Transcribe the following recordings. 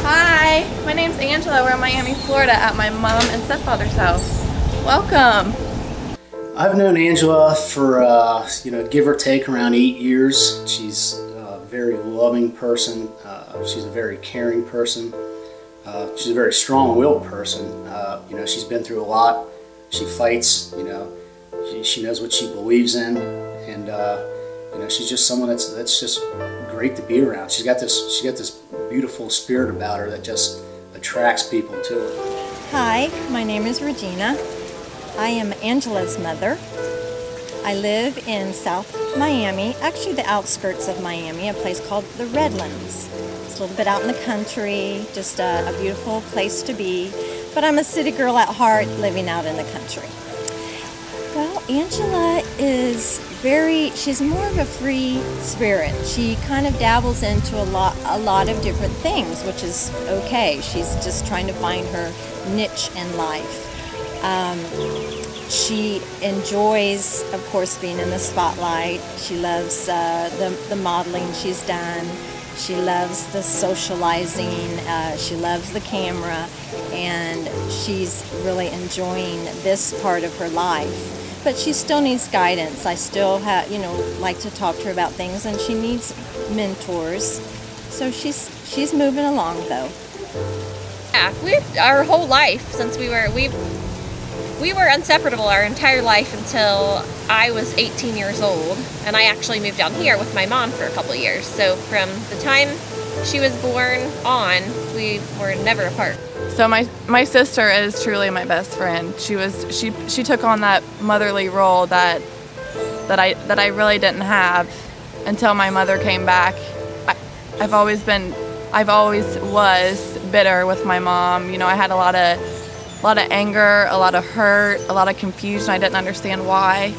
Hi, my name's Angela. We're in Miami, Florida at my mom and stepfather's house. Welcome. I've known Angela for, give or take around 8 years. She's a very loving person. She's a very caring person. She's a very strong-willed person. She's been through a lot. She fights, she knows what she believes in, and she's just someone that's just great to be around. She's got this beautiful spirit about her that just attracts people to her. Hi, my name is Regina. I am Angela's mother. I live in South Miami, actually the outskirts of Miami, a place called the Redlands. It's a little bit out in the country, just a beautiful place to be. But I'm a city girl at heart, living out in the country. Well, Angela is she's more of a free spirit. She kind of dabbles into a lot of different things, which is okay. She's just trying to find her niche in life. She enjoys, of course, being in the spotlight. She loves the modeling she's done. She loves the socializing. She loves the camera, and she's really enjoying this part of her life. But she still needs guidance. I still like to talk to her about things, and she needs mentors. So she's moving along, though. Yeah, our whole life since we were inseparable our entire life until I was 18 years old, and I actually moved down here with my mom for a couple of years. So from the time she was born on, we were never apart. So my sister is truly my best friend. She took on that motherly role that I really didn't have until my mother came back. I've always was bitter with my mom. I had a lot of anger, a lot of hurt, a lot of confusion. I didn't understand why.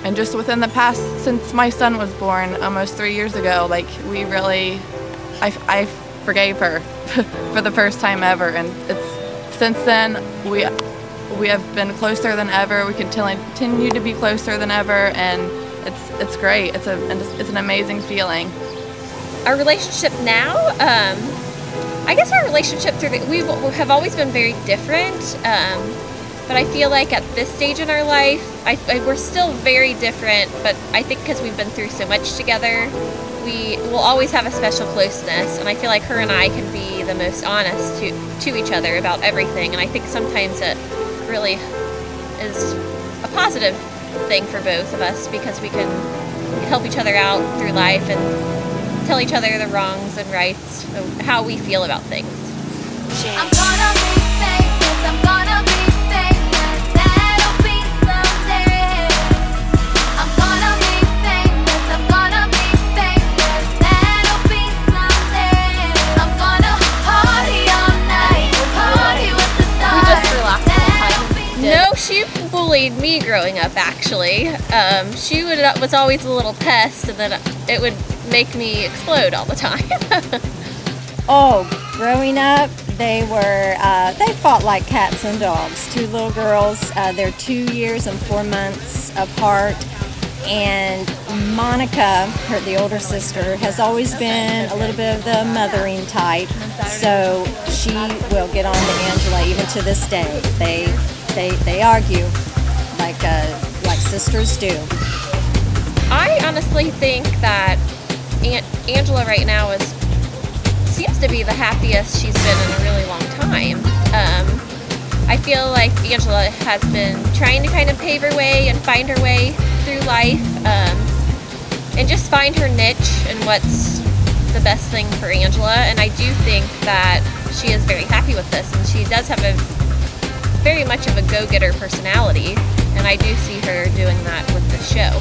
And just within the past, since my son was born almost 3 years ago, I forgave her for the first time ever. And since then we have been closer than ever. We continue to be closer than ever, and it's great. It's an amazing feeling. Our relationship now, I guess our relationship we have always been very different, but I feel like at this stage in our life, we're still very different, but I think because we've been through so much together, we will always have a special closeness, and I feel like her and I can be the most honest to each other about everything, and I think sometimes it really is a positive thing for both of us because we can help each other out through life and tell each other the wrongs and rights of how we feel about things. I'm gonna be famous, I'm gonna be famous, that'll be someday. I'm gonna be famous, I'm gonna be famous, that'll be someday. I'm gonna party all night, party with the stars. We just relaxed all the time. No, she bullied me growing up, actually. She was always a little pest, and then it would make me explode all the time. Oh, growing up, they fought like cats and dogs. Two little girls, they're 2 years and 4 months apart, and Monica, the older sister, has always been a little bit of the mothering type, so she will get on to Angela even to this day. They argue like sisters do. I honestly think that Angela right now seems to be the happiest she's been in a really long time. I feel like Angela has been trying to kind of pave her way and find her way through life, and just find her niche and what's the best thing for Angela. And I do think that she is very happy with this, and she does have very much of a go-getter personality, and I do see her doing that with the show.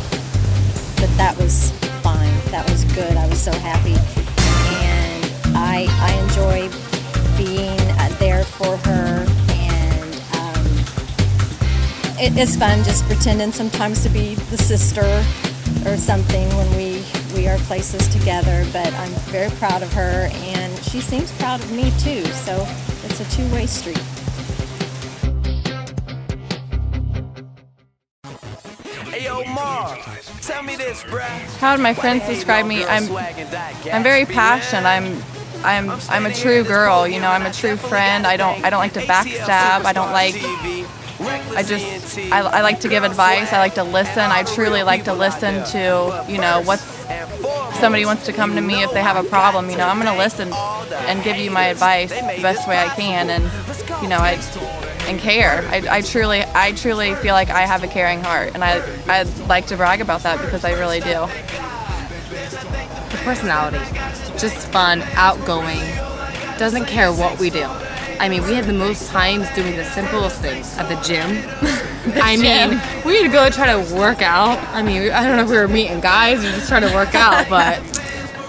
But that was fine. That was good. I was so happy, and I enjoy being there for her, and it's fun just pretending sometimes to be the sister or something when we are places together. But I'm very proud of her, and she seems proud of me too, so it's a two-way street. Hey yo, How would my friends describe me? I'm very passionate. I'm a true girl. You know, I'm a true friend. I don't like to backstab. I don't like. I like to give advice. I like to listen. I truly like to listen to, you know, if somebody wants to come to me if they have a problem, you know, I'm going to listen and give you my advice the best way I can, and, you know, and care. I truly feel like I have a caring heart, and I'd like to brag about that because I really do. The personality, just fun, outgoing, doesn't care what we do. I mean, we had the most times doing the simplest things at the gym. I mean, we had to go try to work out. I mean, I don't know if we were meeting guys or just trying to work out, but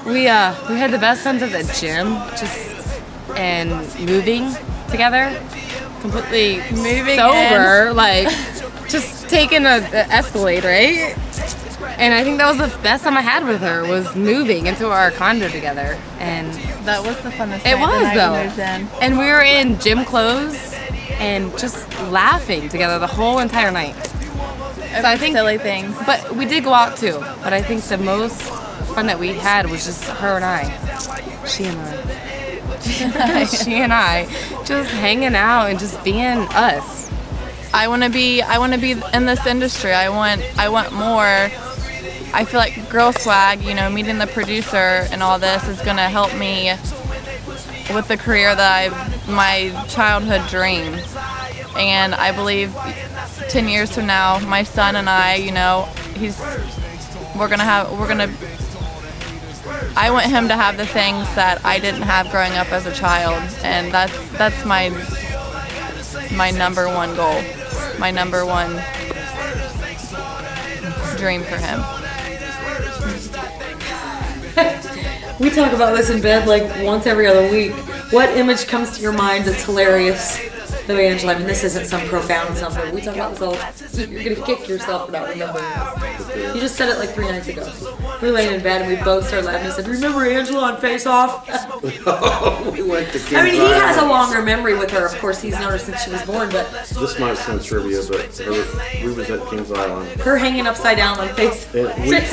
we had the best times at the gym, and moving together, completely sober, like just taking an Escalade, right? And I think that was the best time I had with her, was moving into our condo together. And that was the funnest it night, was, the night though. we moved in. And we were in gym clothes and just laughing together the whole entire night. So I think silly things. But we did go out too. But I think the most fun that we had was just her and I. She and I. She and I just hanging out and just being us. I want to be in this industry. I want more. I feel like Girl Swagg, you know, meeting the producer and all this is going to help me with the career that my childhood dream. And I believe 10 years from now, my son and I, you know, I want him to have the things that I didn't have growing up as a child, and that's my number one goal, my number one dream for him. We talk about this in bed like once every other week. What image comes to your mind that's hilarious? The way Angela, I mean, this isn't some profound something. We talk about this all. You're gonna kick yourself for not remembering this. You just said it like 3 nights ago. We were laying in bed and we both started laughing. He said, "Remember Angela on Face Off?" We went to Kings I mean, he has a Island. longer memory with her. Of course, he's known her since she was born, but This might sound trivia, but we was at Kings Island. her hanging upside down on Face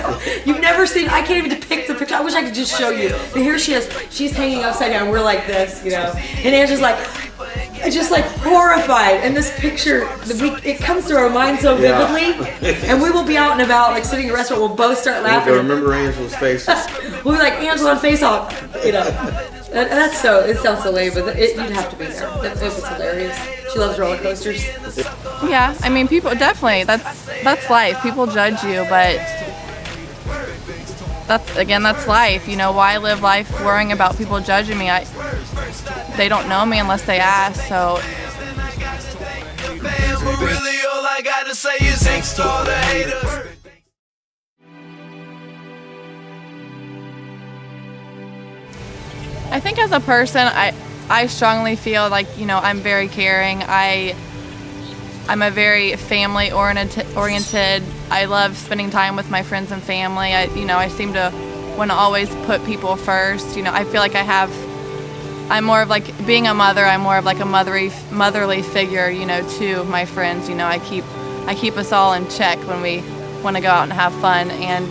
Off. You've never seen. I can't even depict the picture. I wish I could just show you. But here she is. She's hanging upside down. We're like this, you know. And Angela's like, just like horrified. And this picture, it comes through our mind so vividly. And we will be out and about, like sitting in a restaurant. We'll both start laughing. I remember Angela's face. We'll be like, Angela on Face Off, you know. And that's so. It sounds so lame, but you'd have to be there. It was hilarious. She loves roller coasters. Yeah, I mean, people definitely. That's life. People judge you, but that's life. You know, why live life worrying about people judging me? They don't know me unless they ask. So. Really, all I gotta say is thanks to all the haters. I think as a person, I strongly feel like, you know, I'm very caring. I'm a very family oriented. I love spending time with my friends and family. I seem to want to always put people first. You know, I feel like I'm more of like, being a mother, I'm more of like a motherly figure, you know, to my friends. You know, I keep us all in check when we want to go out and have fun. And,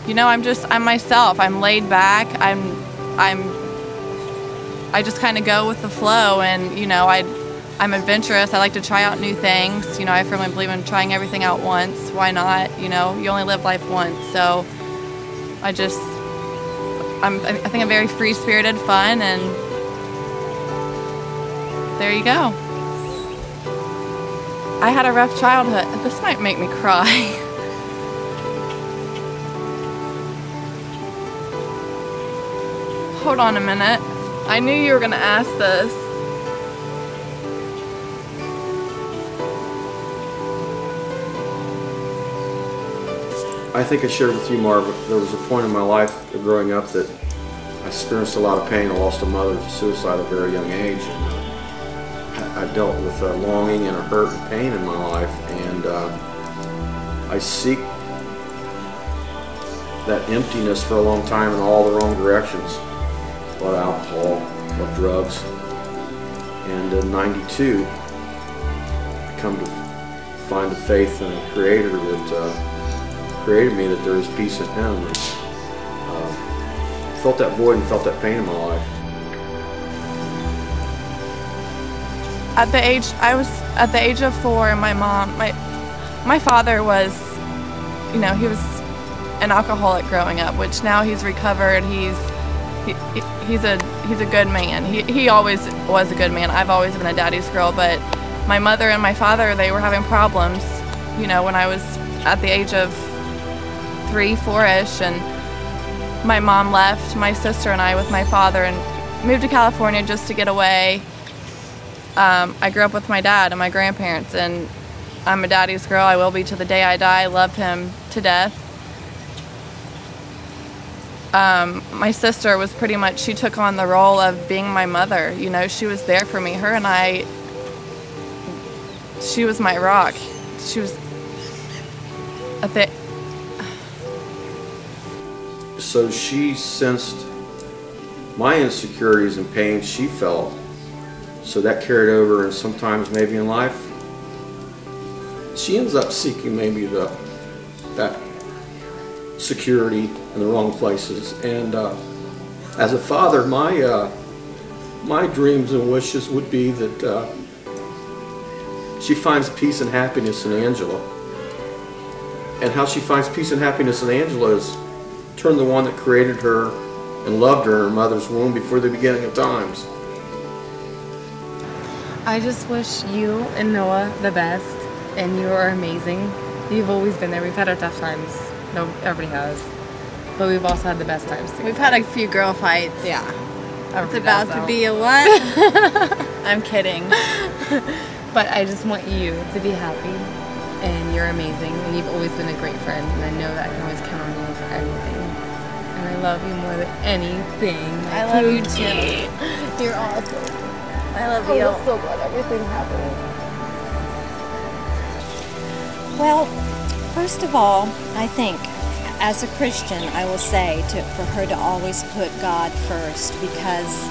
you know, I'm myself. I'm laid back. I just kind of go with the flow, and, you know, I'm adventurous. I like to try out new things. You know, I firmly believe in trying everything out once. Why not? You know, you only live life once. So I think I'm very free-spirited, fun, and there you go. I had a rough childhood. This might make me cry. Hold on a minute. I knew you were gonna ask this. I think I shared with you, Marv, there was a point in my life growing up that I experienced a lot of pain. I lost a mother to suicide at a very young age. And I dealt with a longing and a hurt and pain in my life, and I seek that emptiness for a long time in all the wrong directions. A lot of alcohol, a lot of drugs. And in '92, I come to find the faith in a Creator that created me, that there is peace in Him. And, felt that void and felt that pain in my life. I was at the age of 4, and my father was, you know, he was an alcoholic growing up, which now he's recovered. He's a good man. He always was a good man. I've always been a daddy's girl, but my mother and my father, they were having problems, you know, when I was at the age of 3, 4-ish, and my mom left my sister and I with my father and moved to California just to get away. I grew up with my dad and my grandparents, and I'm a daddy's girl. I will be to the day I die. I love him to death. My sister was pretty much, she took on the role of being my mother. You know, she was there for me. Her and I, she was my rock. She was at the... So she sensed my insecurities and pain she felt. So that carried over, and sometimes maybe in life, she ends up seeking maybe that security in the wrong places. And as a father, my dreams and wishes would be that she finds peace and happiness in Angela. And how she finds peace and happiness in Angela is turn the one that created her and loved her in her mother's womb before the beginning of times. I just wish you and Noah the best, and you are amazing. You've always been there. We've had our tough times. No, everybody has. But we've also had the best times together. We've had a few girl fights. Yeah. It's about to be a what? I'm kidding. But I just want you to be happy, and you're amazing, and you've always been a great friend, and I know that I can always count on you for everything. And I love you more than anything. I love you too. You're awesome. I love you. I'm so glad everything happened. Well, first of all, I think as a Christian, I will say for her to always put God first, because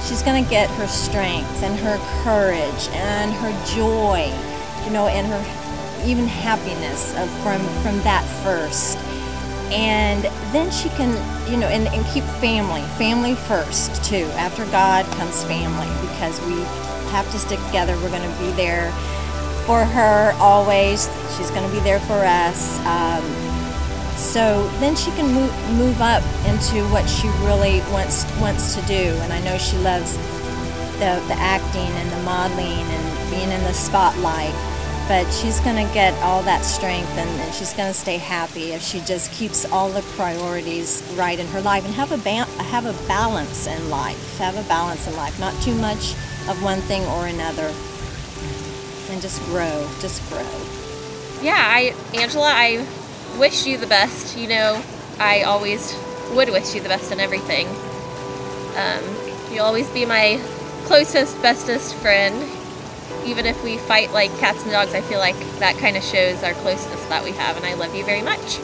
she's going to get her strength and her courage and her joy, you know, and her even happiness from that first. And then she can, you know, and keep family first too. After God comes family, because we have to stick together. We're going to be there for her always. She's going to be there for us. So then she can move up into what she really wants to do. And I know she loves the acting and the modeling and being in the spotlight. But she's going to get all that strength, and she's going to stay happy if she just keeps all the priorities right in her life, and have a balance in life. Have a balance in life, not too much of one thing or another, and just grow. Yeah, Angela, I wish you the best. You know, I always would wish you the best in everything. You'll always be my closest, bestest friend. Even if we fight like cats and dogs, I feel like that kind of shows our closeness that we have, and I love you very much.